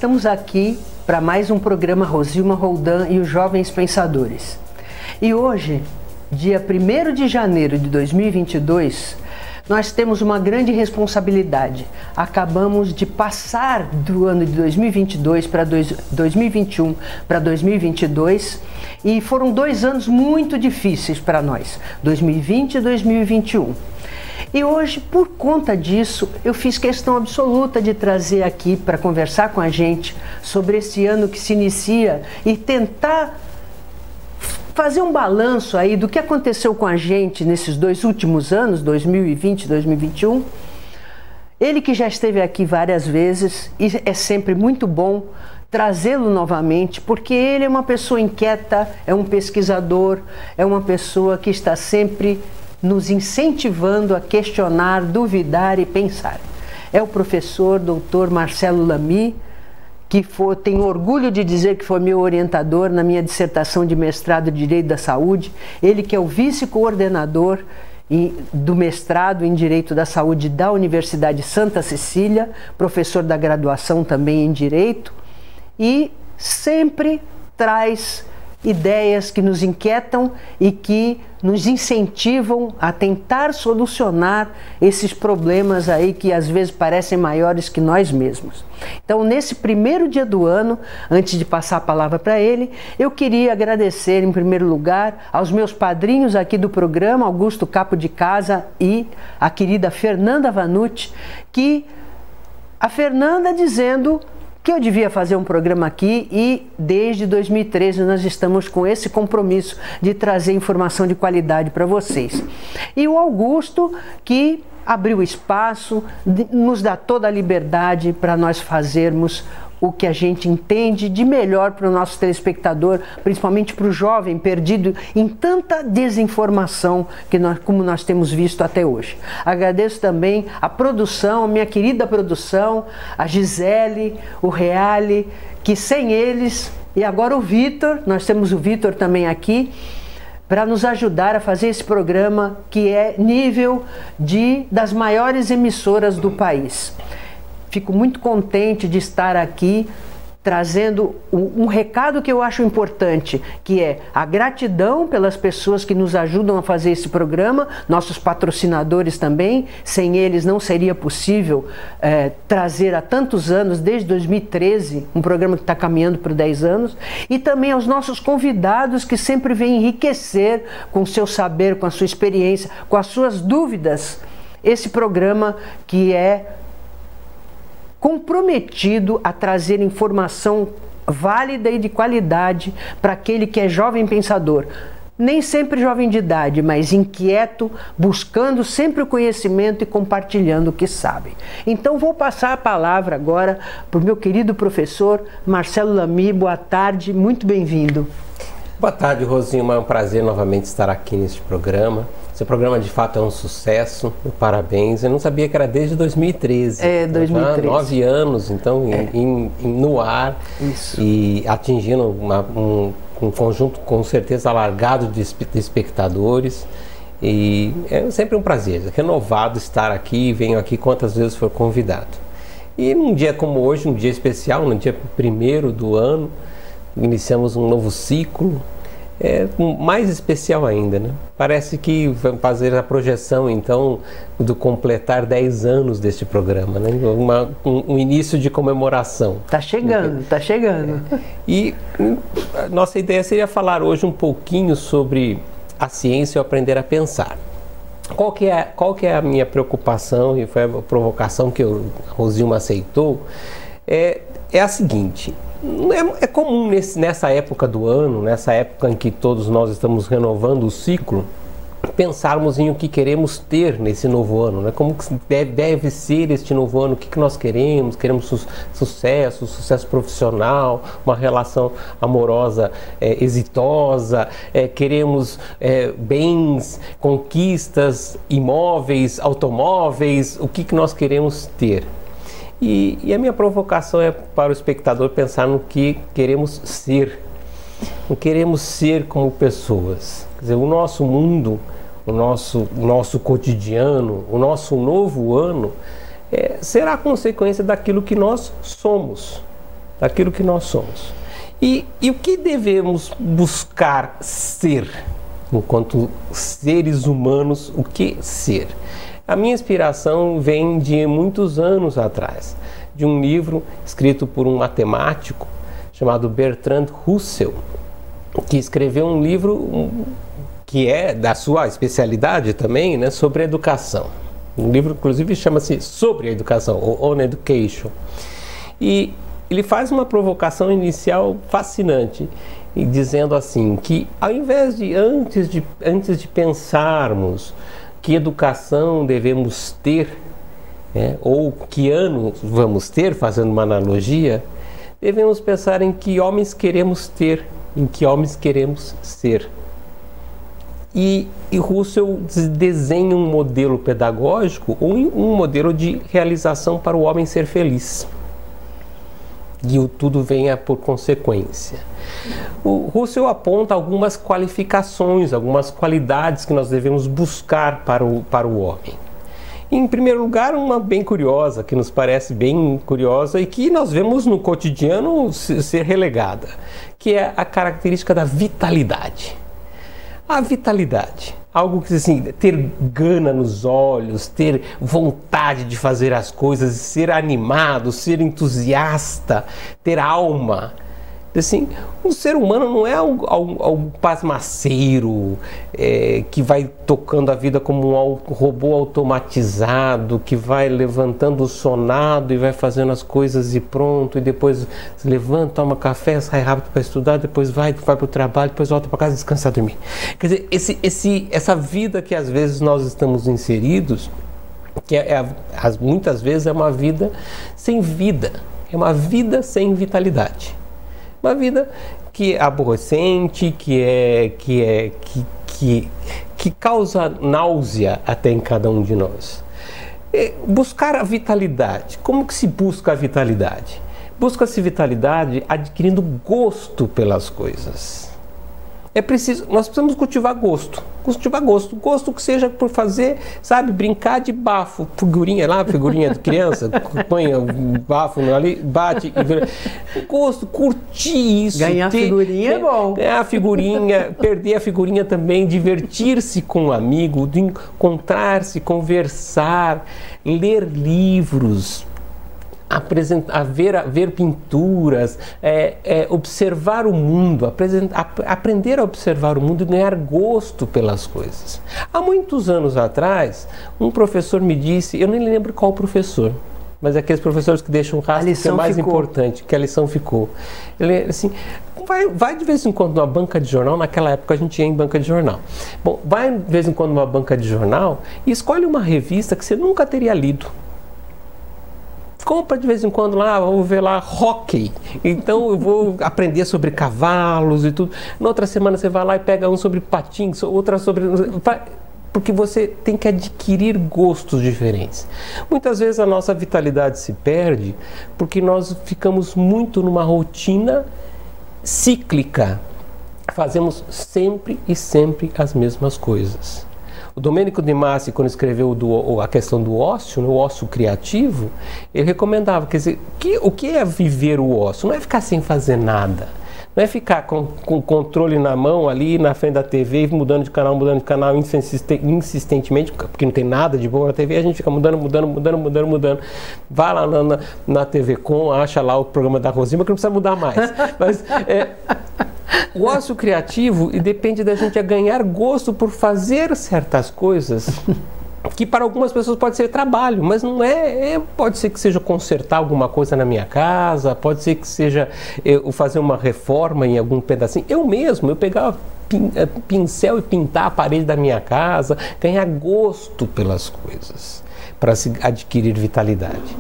estamos aqui para mais um programa Rosilma Roldan e os Jovens Pensadores. E hoje, dia 1º de janeiro de 2022, nós temos uma grande responsabilidade. Acabamos de passar do ano de 2022 para 2021 para 2022 e foram 2 anos muito difíceis para nós, 2020 e 2021. E hoje, por conta disso, eu fiz questão absoluta de trazer aqui para conversar com a gente sobre esse ano que se inicia e tentar fazer um balanço aí do que aconteceu com a gente nesses 2 últimos anos, 2020 e 2021. Ele que já esteve aqui várias vezes e é sempre muito bom trazê-lo novamente, porque ele é uma pessoa inquieta, é um pesquisador, é uma pessoa que está sempre nos incentivando a questionar, duvidar e pensar. É o professor Dr. Marcelo Lamy, que tenho orgulho de dizer que foi meu orientador na minha dissertação de mestrado em Direito da Saúde, ele que é o vice-coordenador do mestrado em Direito da Saúde da Universidade Santa Cecília, professor da graduação também em Direito, e sempre traz ideias que nos inquietam e que nos incentivam a tentar solucionar esses problemas aí que às vezes parecem maiores que nós mesmos. Então, nesse primeiro dia do ano, antes de passar a palavra para ele, eu queria agradecer em primeiro lugar aos meus padrinhos aqui do programa, Augusto Capo de Casa e a querida Fernanda Vanucci, que a Fernanda dizendo que eu devia fazer um programa aqui e desde 2013 nós estamos com esse compromisso de trazer informação de qualidade para vocês. E o Augusto que abriu espaço, nos dá toda a liberdade para nós fazermos o que a gente entende de melhor para o nosso telespectador, principalmente para o jovem perdido em tanta desinformação como nós temos visto até hoje. Agradeço também a produção, a minha querida produção, a Gisele, o Reale, que sem eles, e agora o Vitor, nós temos o Vitor também aqui, para nos ajudar a fazer esse programa que é nível das maiores emissoras do país. Fico muito contente de estar aqui trazendo um recado que eu acho importante, que é a gratidão pelas pessoas que nos ajudam a fazer esse programa, nossos patrocinadores também, sem eles não seria possível trazer há tantos anos, desde 2013, um programa que está caminhando por 10 anos, e também aos nossos convidados que sempre vêm enriquecer com o seu saber, com a sua experiência, com as suas dúvidas, esse programa que é comprometido a trazer informação válida e de qualidade para aquele que é jovem pensador. Nem sempre jovem de idade, mas inquieto, buscando sempre o conhecimento e compartilhando o que sabe. Então vou passar a palavra agora para o meu querido professor Marcelo Lamy. Boa tarde, muito bem-vindo. Boa tarde, Rosilma. É um prazer novamente estar aqui neste programa. Seu programa de fato é um sucesso, parabéns. Eu não sabia que era desde 2013. É, 2013. 9 anos, então, no ar. Isso. E atingindo um conjunto com certeza alargado de espectadores. E é sempre um prazer, renovado estar aqui, venho aqui quantas vezes for convidado. E num dia como hoje, um dia especial, no dia 1º do ano, iniciamos um novo ciclo. Mais especial ainda, né? Parece que vamos fazer a projeção, então, do completar 10 anos deste programa, né? Um início de comemoração. Tá chegando, tá chegando. E a nossa ideia seria falar hoje um pouquinho sobre a ciência e aprender a pensar. Qual que é a minha preocupação, e foi a provocação que a Rosilma aceitou, é a seguinte. É comum nessa época do ano, nessa época em que todos nós estamos renovando o ciclo, pensarmos em o que queremos ter nesse novo ano, né? Como que deve ser este novo ano, o que nós queremos sucesso profissional, uma relação amorosa exitosa, queremos bens, conquistas, imóveis, automóveis, o que nós queremos ter. E a minha provocação é para o espectador pensar no que queremos ser. Não queremos ser como pessoas. Quer dizer, o nosso mundo, o nosso cotidiano, o nosso novo ano será consequência daquilo que nós somos. daquilo que nós somos. E o que devemos buscar ser, enquanto seres humanos, o que ser? A minha inspiração vem de muitos anos atrás, de um livro escrito por um matemático chamado Bertrand Russell, que escreveu um livro que é da sua especialidade também, né, sobre educação. Um livro, inclusive, chama-se Sobre a Educação, ou On Education. E ele faz uma provocação inicial fascinante, e dizendo assim, que ao invés de antes de pensarmos que educação devemos ter, né, ou que ano vamos ter, fazendo uma analogia, devemos pensar em que homens queremos ter, em que homens queremos ser. E Russell desenha um modelo pedagógico, um modelo de realização para o homem ser feliz. E o tudo venha por consequência. O Russell aponta algumas qualificações, algumas qualidades que nós devemos buscar para o homem. Em primeiro lugar, uma bem curiosa, que nos parece bem curiosa e que nós vemos no cotidiano ser relegada, que é a característica da vitalidade. A vitalidade, algo que assim, ter gana nos olhos, ter vontade de fazer as coisas, ser animado, ser entusiasta, ter alma. Assim, um ser humano não é um pasmaceiro que vai tocando a vida como um robô automatizado, que vai levantando o sonado e vai fazendo as coisas e pronto, e depois se levanta, toma café, sai rápido para estudar, depois vai para o trabalho, depois volta para casa e descansar e dormir. Quer dizer, essa vida que às vezes nós estamos inseridos, que muitas vezes é uma vida sem vida, é uma vida sem vitalidade. Uma vida que é aborrecente, que causa náusea até em cada um de nós. Buscar a vitalidade. Como que se busca a vitalidade? Busca-se vitalidade adquirindo gosto pelas coisas. Nós precisamos cultivar gosto. Gosto que seja por fazer, sabe, brincar de bafo, figurinha de criança, põe o bafo ali, bate, gosto, curtir isso. Ganhar figurinha é bom. Ganhar a figurinha, perder a figurinha também, divertir-se com um amigo, de encontrar-se, conversar, ler livros, ver pinturas, observar o mundo, aprender a observar o mundo e ganhar gosto pelas coisas. Há muitos anos atrás, um professor me disse, eu nem lembro qual professor, mas é aqueles professores que deixam um rastro que é mais importante, que a lição ficou. Ele assim, vai de vez em quando numa banca de jornal, naquela época a gente ia em banca de jornal. Bom, vai de vez em quando numa banca de jornal e escolhe uma revista que você nunca teria lido. Compra de vez em quando lá, vou ver lá hóquei, então eu vou aprender sobre cavalos e tudo. Na outra semana você vai lá e pega um sobre patins, outra sobre... Porque você tem que adquirir gostos diferentes. Muitas vezes a nossa vitalidade se perde porque nós ficamos muito numa rotina cíclica. Fazemos sempre e sempre as mesmas coisas. O Domenico De Masi, quando escreveu a questão do ócio, o ócio criativo, ele recomendava, quer dizer, o que é viver o ócio? Não é ficar sem fazer nada, não é ficar com o controle na mão ali na frente da TV, mudando de canal insistentemente, porque não tem nada de bom na TV, a gente fica mudando. Vai lá na TV Com, acha lá o programa da Rosinha, que não precisa mudar mais. Mas o ócio criativo depende da gente ganhar gosto por fazer certas coisas que para algumas pessoas pode ser trabalho, mas não pode ser que seja consertar alguma coisa na minha casa, pode ser que seja fazer uma reforma em algum pedacinho. Eu pegava pincel e pintar a parede da minha casa, ganhar gosto pelas coisas, para se adquirir vitalidade.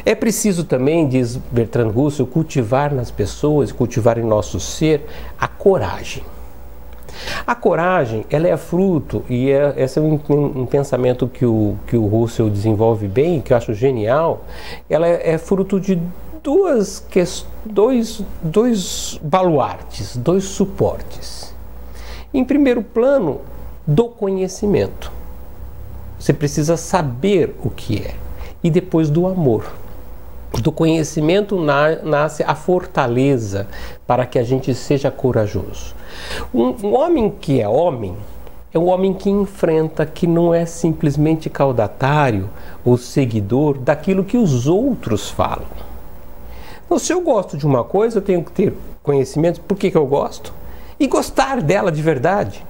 É preciso também, diz Bertrand Russell, cultivar nas pessoas, cultivar em nosso ser a coragem. A coragem, ela é fruto, e esse é um pensamento que o Russell desenvolve bem, que eu acho genial, ela é fruto de dois baluartes, dois suportes. Em primeiro plano, do conhecimento. Você precisa saber o que é. E depois do amor. Do conhecimento nasce a fortaleza para que a gente seja corajoso. Um homem que é um homem que enfrenta, que não é simplesmente caudatário ou seguidor daquilo que os outros falam. Então, se eu gosto de uma coisa, eu tenho que ter conhecimento por que eu gosto e gostar dela de verdade.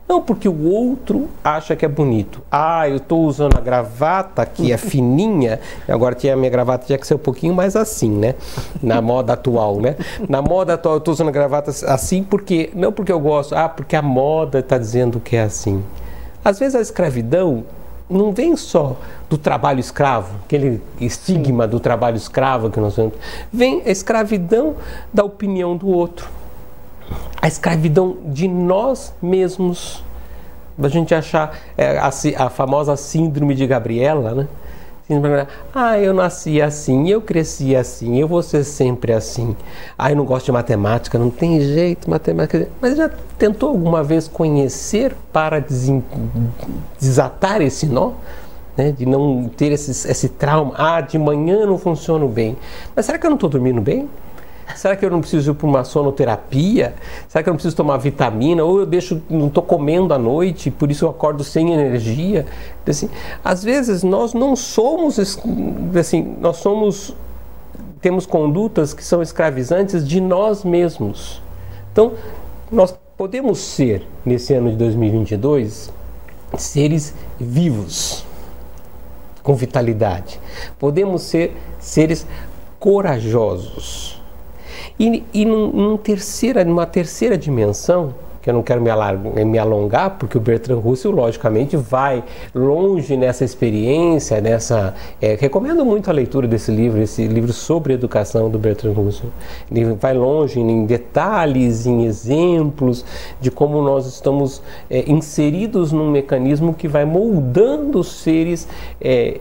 Não porque o outro acha que é bonito. Eu estou usando a gravata que é fininha, agora a minha gravata tinha que ser um pouquinho mais assim, né? Na moda atual, né? Na moda atual eu estou usando a gravata assim porque, não porque eu gosto, porque a moda está dizendo que é assim. Às vezes a escravidão não vem só do trabalho escravo, aquele estigma do trabalho escravo que nós vemos. Vem a escravidão da opinião do outro. A escravidão de nós mesmos, a gente achar a famosa síndrome de Gabriela, né? Eu nasci assim, eu cresci assim, eu vou ser sempre assim. Eu não gosto de matemática, não tem jeito, matemática. Mas já tentou alguma vez conhecer para desatar esse nó? Né? De não ter esse trauma. De manhã não funciono bem. Mas será que eu não estou dormindo bem? Será que eu não preciso ir para uma sonoterapia? Será que eu não preciso tomar vitamina? Ou eu não estou comendo à noite, por isso eu acordo sem energia? Assim, às vezes nós não somos, assim, temos condutas que são escravizantes de nós mesmos. Então, nós podemos ser, nesse ano de 2022, seres vivos, com vitalidade. Podemos ser seres corajosos. E numa terceira dimensão, que eu não quero me alongar, porque o Bertrand Russell, logicamente, vai longe nessa experiência, recomendo muito a leitura desse livro, esse livro sobre educação do Bertrand Russell. Ele vai longe em detalhes, em exemplos de como nós estamos inseridos num mecanismo que vai moldando os seres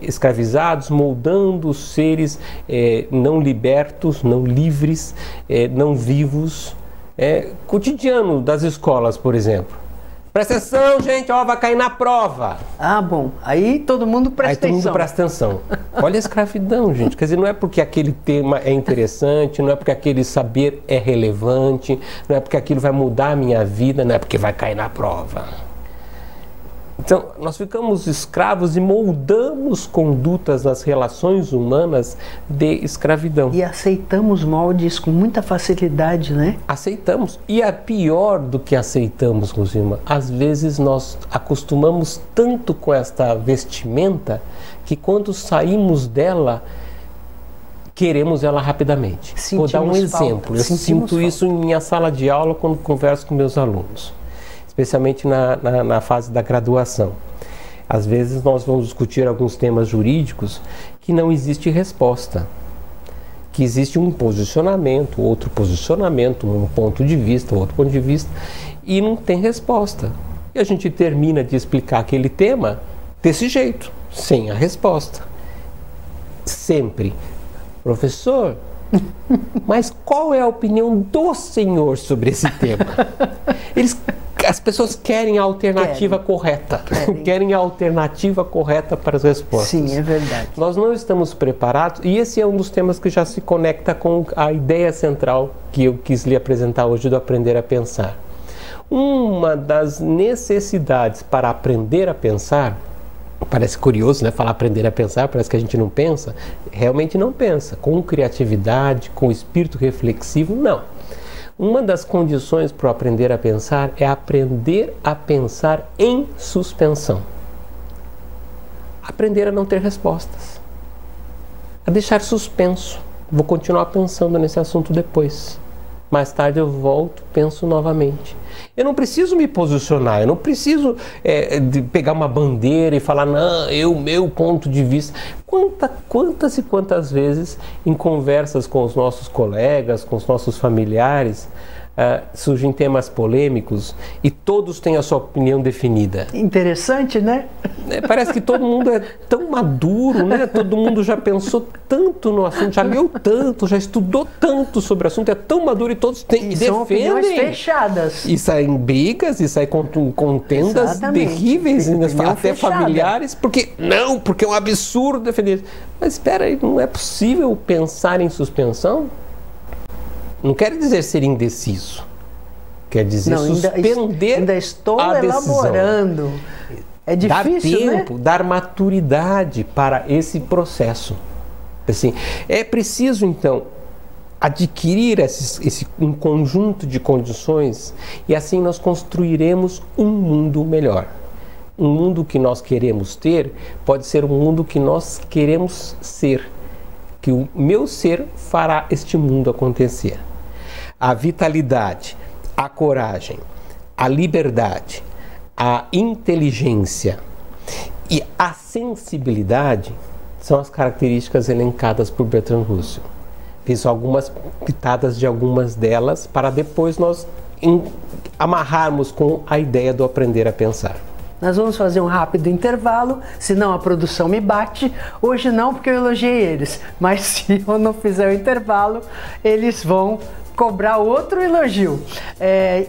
escravizados, moldando os seres não libertos, não livres, não vivos. Cotidiano das escolas, por exemplo. Presta atenção, gente, vai cair na prova. Bom, aí todo mundo presta atenção. Todo mundo presta atenção. Olha a escravidão, gente. Quer dizer, não é porque aquele tema é interessante, não é porque aquele saber é relevante, não é porque aquilo vai mudar a minha vida, não é porque vai cair na prova. Então, nós ficamos escravos e moldamos condutas nas relações humanas de escravidão. E aceitamos moldes com muita facilidade, né? Aceitamos. E é pior do que aceitamos, Rosima. Às vezes nós acostumamos tanto com esta vestimenta que quando saímos dela, queremos ela rapidamente. Vou dar um exemplo. Eu sinto isso em minha sala de aula quando converso com meus alunos, especialmente na fase da graduação. Às vezes nós vamos discutir alguns temas jurídicos que não existe resposta, que existe um posicionamento, outro posicionamento, um ponto de vista, outro ponto de vista, e não tem resposta. E a gente termina de explicar aquele tema desse jeito, sem a resposta. Sempre. Professor, mas qual é a opinião do senhor sobre esse tema? As pessoas querem a alternativa correta. Querem a alternativa correta para as respostas. Sim, é verdade. Nós não estamos preparados, e esse é um dos temas que já se conecta com a ideia central que eu quis lhe apresentar hoje do Aprender a Pensar. Uma das necessidades para aprender a pensar, parece curioso, né? Falar aprender a pensar, parece que a gente não pensa. Realmente não pensa. Com criatividade, com espírito reflexivo, não. Uma das condições para aprender a pensar é aprender a pensar em suspensão. Aprender a não ter respostas. A deixar suspenso. Vou continuar pensando nesse assunto depois. Mais tarde eu volto, penso novamente. Eu não preciso me posicionar, eu não preciso de pegar uma bandeira e falar, não, meu ponto de vista. Quantas e quantas vezes em conversas com os nossos colegas, com os nossos familiares, surgem temas polêmicos e todos têm a sua opinião definida. Interessante, né? Parece que todo mundo é tão maduro, né? Todo mundo já pensou tanto no assunto, já leu tanto, já estudou tanto sobre o assunto, é tão maduro e todos têm, e são opiniões fechadas. E saem brigas, e saem contendas terríveis, até familiares, porque é um absurdo defender isso. Mas espera aí, não é possível pensar em suspensão? Não quer dizer ser indeciso. Quer dizer suspender ainda estou a decisão. Elaborando. É difícil, dar tempo, dar maturidade para esse processo. Assim, é preciso, então, adquirir um conjunto de condições e assim nós construiremos um mundo melhor. Um mundo que nós queremos ter pode ser um mundo que nós queremos ser. Que o meu ser fará este mundo acontecer. A vitalidade, a coragem, a liberdade, a inteligência e a sensibilidade são as características elencadas por Bertrand Russell. Fiz algumas pitadas de algumas delas para depois nós amarrarmos com a ideia do aprender a pensar. Nós vamos fazer um rápido intervalo, senão a produção me bate. Hoje não, porque eu elogiei eles, mas se eu não fizer o intervalo, eles vão cobrar outro elogio.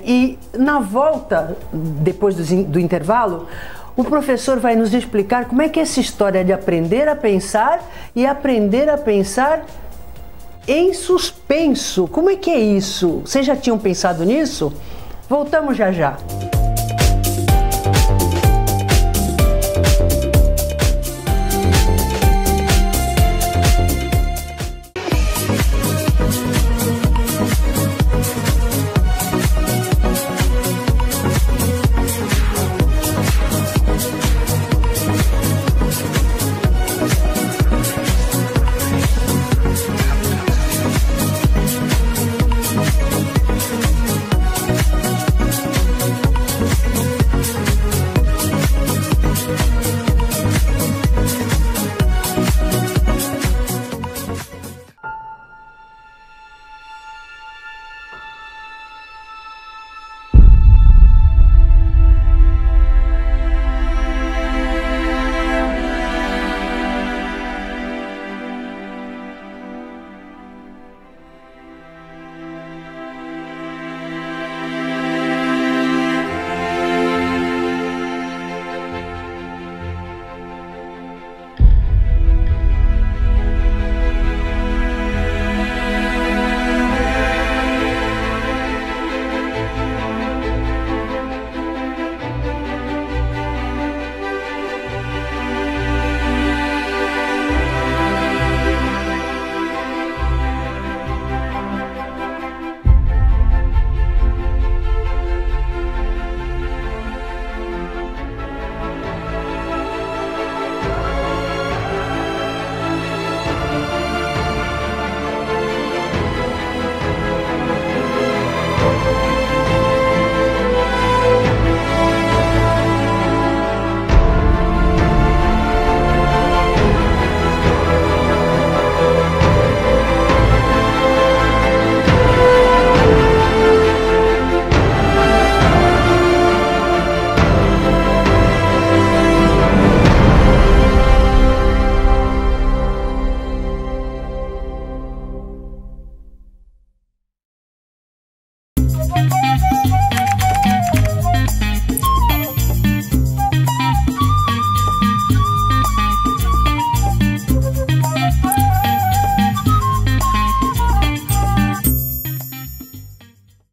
E na volta, depois do intervalo, o professor vai nos explicar como é que é essa história de aprender a pensar e aprender a pensar em suspenso. Como é que é isso? Vocês já tinham pensado nisso? Voltamos já já.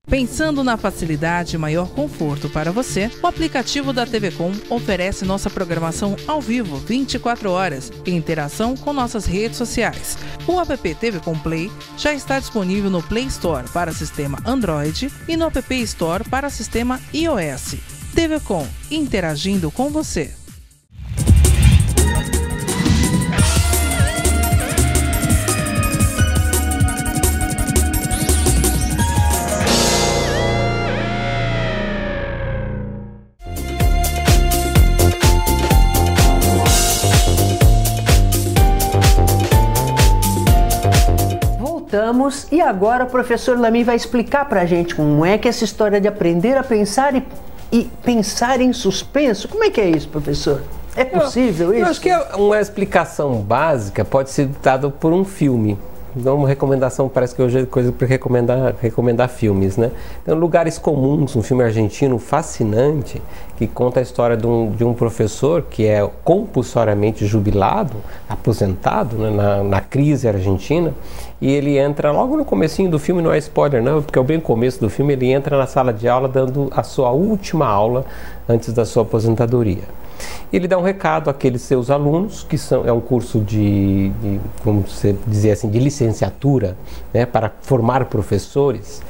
Pensando na facilidade e maior conforto para você, o aplicativo da TV Com oferece nossa programação ao vivo 24 horas e interação com nossas redes sociais. O app TV Com Play já está disponível no Play Store para sistema Android e no App Store para sistema iOS. TV Com, interagindo com você. Voltamos e agora o professor Lamy vai explicar para a gente como é que essa história de aprender a pensar e pensar em suspenso, como é que é isso, professor? É possível isso? Eu acho que uma explicação básica pode ser dada por um filme. Então, uma recomendação, parece que hoje é coisa para recomendar filmes, né? Então, Lugares Comuns, um filme argentino fascinante, que conta a história de um professor que é compulsoriamente jubilado, aposentado, né, na crise argentina, e ele entra logo no comecinho do filme, não é spoiler não, porque é bem começo do filme, ele entra na sala de aula dando a sua última aula antes da sua aposentadoria. Ele dá um recado àqueles seus alunos, que é um curso vamos dizer assim, de licenciatura, né, para formar professores.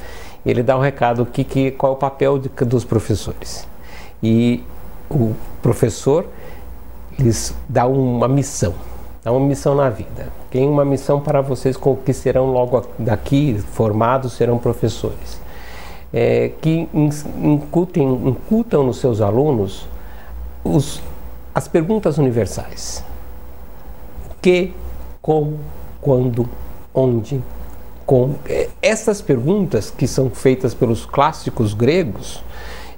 Ele dá um recado qual é o papel dos professores. E o professor lhes dá uma missão na vida. Tem uma missão para vocês que serão logo daqui formados, serão professores. Que incutam nos seus alunos as perguntas universais: o que, como, quando, onde, como. Essas perguntas que são feitas pelos clássicos gregos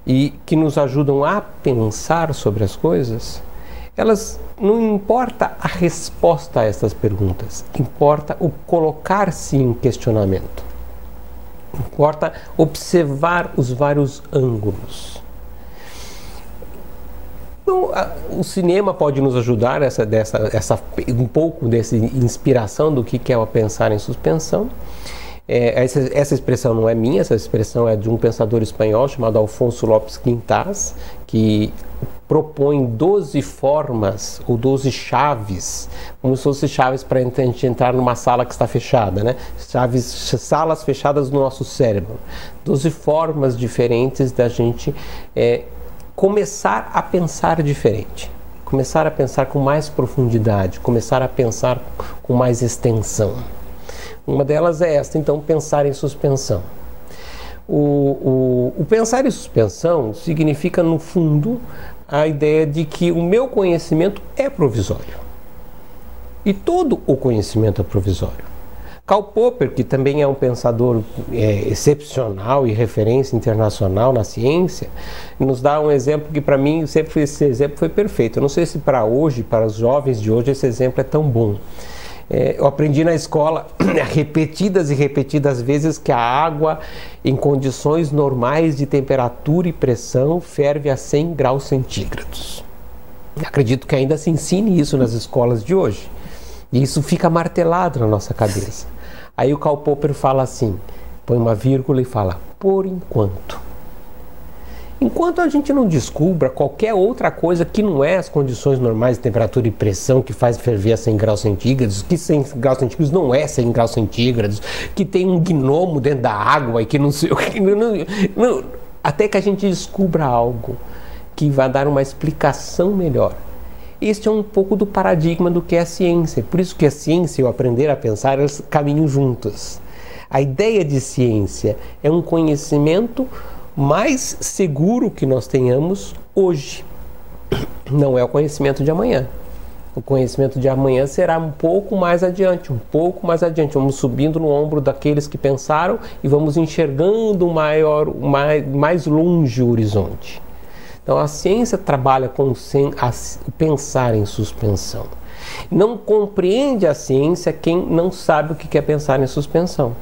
e que nos ajudam a pensar sobre as coisas, elas não importa a resposta a essas perguntas, importa o colocar-se em questionamento, importa observar os vários ângulos. O cinema pode nos ajudar um pouco dessa inspiração do que é o pensar em suspensão. Essa expressão não é minha, essa expressão é de um pensador espanhol chamado Alfonso López Quintas, que propõe 12 formas ou 12 chaves, como se fossem chaves para a gente entrar numa sala que está fechada, né? Salas fechadas no nosso cérebro. 12 formas diferentes da gente começar a pensar diferente, começar a pensar com mais profundidade, começar a pensar com mais extensão. Uma delas é esta, então, pensar em suspensão. O pensar em suspensão significa, no fundo, a ideia de que o meu conhecimento é provisório. E todo o conhecimento é provisório. Karl Popper, que também é um pensador excepcional e referência internacional na ciência, nos dá um exemplo que, para mim, sempre esse exemplo foi perfeito. Eu não sei se para hoje, para os jovens de hoje, esse exemplo é tão bom. Eu aprendi na escola repetidas e repetidas vezes que a água, em condições normais de temperatura e pressão, ferve a 100 graus centígrados. Acredito que ainda se ensine isso nas escolas de hoje. E isso fica martelado na nossa cabeça. Aí o Karl Popper fala assim, põe uma vírgula e fala: por enquanto. Enquanto a gente não descubra qualquer outra coisa que não é as condições normais de temperatura e pressão que faz ferver a 100 graus centígrados, que 100 graus centígrados não é 100 graus centígrados, que tem um gnomo dentro da água e que não sei o que... até que a gente descubra algo que vai dar uma explicação melhor. Este é um pouco do paradigma do que é a ciência. Por isso que a ciência e o aprender a pensar, elas caminham juntas. A ideia de ciência é um conhecimento mais seguro que nós tenhamos hoje. Não é o conhecimento de amanhã. O conhecimento de amanhã será um pouco mais adiante, Vamos subindo no ombro daqueles que pensaram e vamos enxergando mais longe o horizonte. Então a ciência trabalha com pensar em suspensão. Não compreende a ciência quem não sabe o que é pensar em suspensão.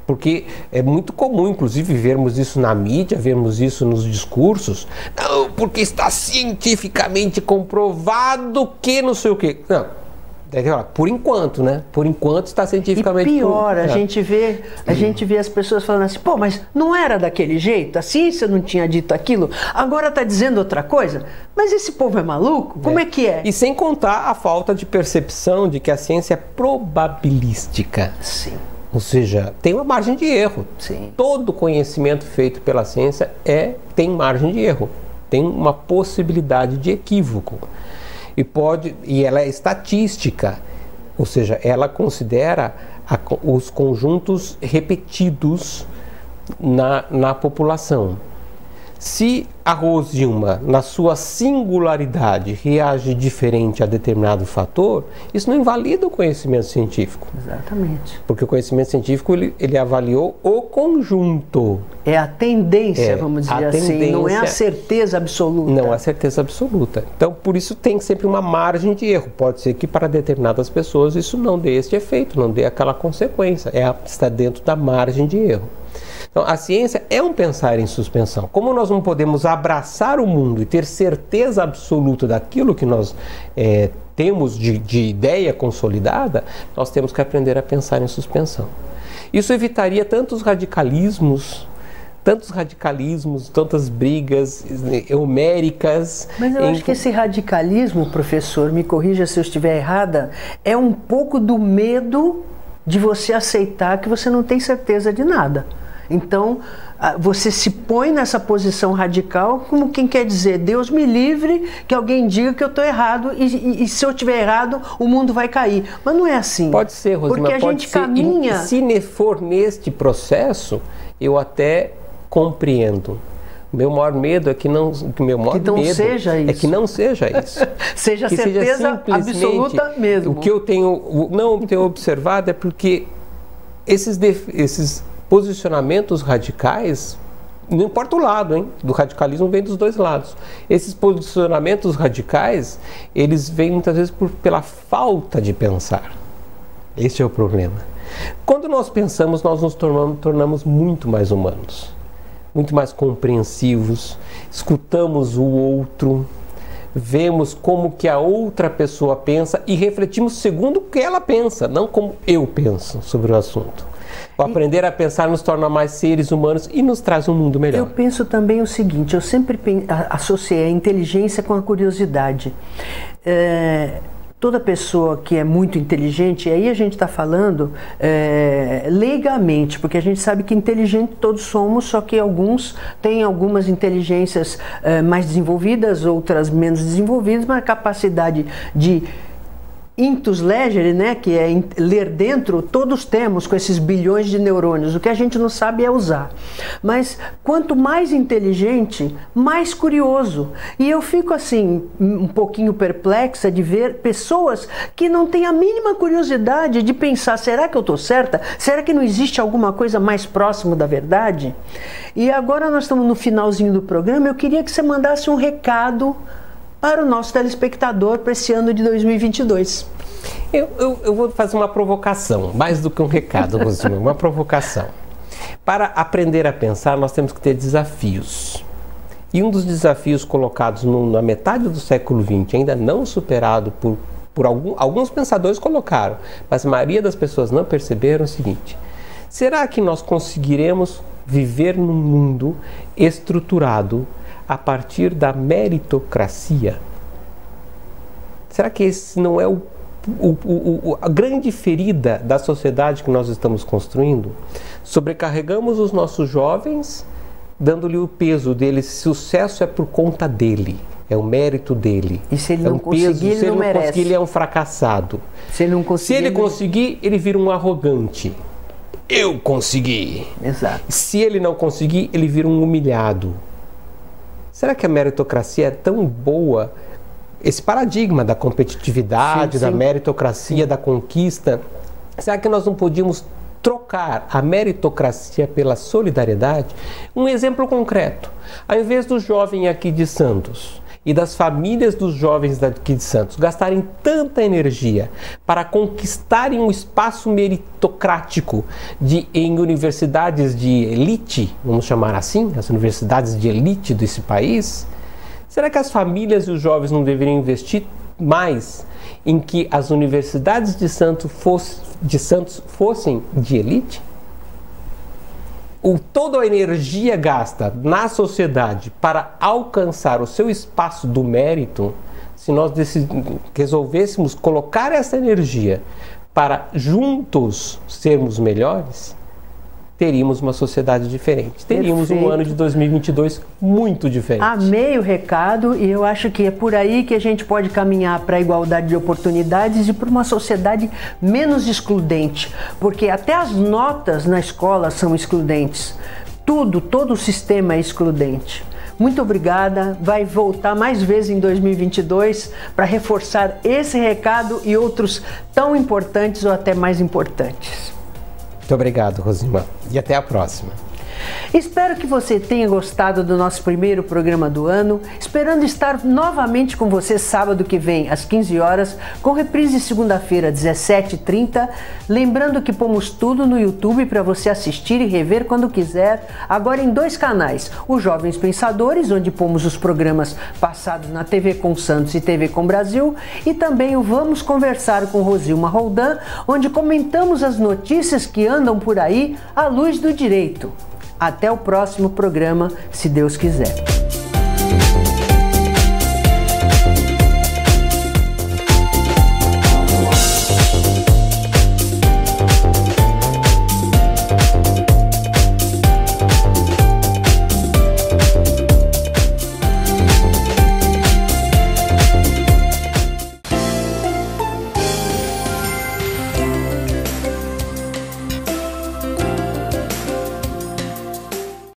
Porque é muito comum, inclusive, vermos isso na mídia, vermos isso nos discursos. Não, porque está cientificamente comprovado que não sei o quê. Não, por enquanto, né? Por enquanto está cientificamente... E pior, a gente vê as pessoas falando assim, pô, mas não era daquele jeito? A ciência não tinha dito aquilo? Agora está dizendo outra coisa? Mas esse povo é maluco? Como é que é? E sem contar a falta de percepção de que a ciência é probabilística. Sim. Ou seja, tem uma margem de erro. Sim. Todo conhecimento feito pela ciência tem margem de erro. Tem uma possibilidade de equívoco. E ela é estatística. Ou seja, ela considera os conjuntos repetidos na população. Se a Rosilma, na sua singularidade, reage diferente a determinado fator, isso não invalida o conhecimento científico. Exatamente. Porque o conhecimento científico, ele avaliou o conjunto. É a tendência, vamos dizer assim, não é a certeza absoluta. Não é a certeza absoluta. Então, por isso tem sempre uma margem de erro. Pode ser que para determinadas pessoas isso não dê este efeito, não dê aquela consequência. Está dentro da margem de erro. Então, a ciência é um pensar em suspensão. Como nós não podemos abraçar o mundo e ter certeza absoluta daquilo que nós temos de ideia consolidada, nós temos que aprender a pensar em suspensão. Isso evitaria tantas tantas brigas homéricas. Mas eu acho que esse radicalismo, professor, me corrija se eu estiver errada, é um pouco do medo de você aceitar que você não tem certeza de nada. Então, você se põe nessa posição radical como quem quer dizer, Deus me livre que alguém diga que eu estou errado e se eu estiver errado, o mundo vai cair. Mas não é assim. Pode ser, Rosilma, porque a gente caminha... E se for neste processo, eu até compreendo. O meu maior medo é que não seja isso. É que não seja isso. Seja que certeza absoluta mesmo. O que eu tenho observado é porque esses posicionamentos radicais, não importa o lado, hein? Do radicalismo vem dos dois lados. Esses posicionamentos radicais, eles vêm muitas vezes pela falta de pensar. Este é o problema. Quando nós pensamos, nós nos tornamos muito mais humanos, muito mais compreensivos, escutamos o outro, vemos como que a outra pessoa pensa e refletimos segundo o que ela pensa, não como eu penso sobre o assunto. O aprender a pensar nos torna mais seres humanos e nos traz um mundo melhor. Eu penso também o seguinte, eu sempre associei a inteligência com a curiosidade. Toda pessoa que é muito inteligente, e aí a gente está falando leigamente, porque a gente sabe que inteligente todos somos, só que alguns têm algumas inteligências mais desenvolvidas, outras menos desenvolvidas, mas a capacidade de intus legere, né, que é ler dentro, todos temos com esses bilhões de neurônios. O que a gente não sabe é usar. Mas quanto mais inteligente, mais curioso. E eu fico assim, um pouquinho perplexa de ver pessoas que não têm a mínima curiosidade de pensar, será que eu estou certa? Será que não existe alguma coisa mais próximo da verdade? E agora nós estamos no finalzinho do programa, eu queria que você mandasse um recado para o nosso telespectador para esse ano de 2022. Eu vou fazer uma provocação, mais do que um recado, Rosilma, uma provocação. Para aprender a pensar, nós temos que ter desafios. E um dos desafios colocados na metade do século XX, ainda não superado por alguns pensadores colocaram, mas a maioria das pessoas não perceberam o seguinte: será que nós conseguiremos viver num mundo estruturado a partir da meritocracia? Será que esse não é a grande ferida da sociedade que nós estamos construindo? Sobrecarregamos os nossos jovens, dando-lhe o peso dele. Sucesso é por conta dele, é o mérito dele. E se ele não conseguir, ele não merece. Se ele não conseguir, ele é um fracassado. Se ele conseguir, ele vira um arrogante. Eu consegui. Exato. Se ele não conseguir, ele vira um humilhado. Será que a meritocracia é tão boa? Esse paradigma da competitividade, da meritocracia, da conquista, será que nós não podíamos trocar a meritocracia pela solidariedade? Um exemplo concreto: ao invés do jovem aqui de Santos e das famílias dos jovens daqui de Santos gastarem tanta energia para conquistarem um espaço meritocrático em universidades de elite, vamos chamar assim, as universidades de elite desse país, será que as famílias e os jovens não deveriam investir mais em que as universidades de Santos fossem de elite? Toda a energia gasta na sociedade para alcançar o seu espaço do mérito, se nós resolvêssemos colocar essa energia para juntos sermos melhores, teríamos uma sociedade diferente. Teríamos um ano de 2022 muito diferente. Amei o recado e eu acho que é por aí que a gente pode caminhar para a igualdade de oportunidades e para uma sociedade menos excludente, porque até as notas na escola são excludentes. Todo o sistema é excludente. Muito obrigada, vai voltar mais vezes em 2022 para reforçar esse recado e outros tão importantes ou até mais importantes. Muito obrigado, Rosilma, e até a próxima. Espero que você tenha gostado do nosso primeiro programa do ano, esperando estar novamente com você sábado que vem às 15 horas, com reprise segunda-feira às 17h30, lembrando que pomos tudo no YouTube para você assistir e rever quando quiser, agora em 2 canais, o Jovens Pensadores, onde pomos os programas passados na TV Com Santos e TV Com Brasil, e também o Vamos Conversar com Rosilma Roldan, onde comentamos as notícias que andam por aí à luz do direito. Até o próximo programa, se Deus quiser.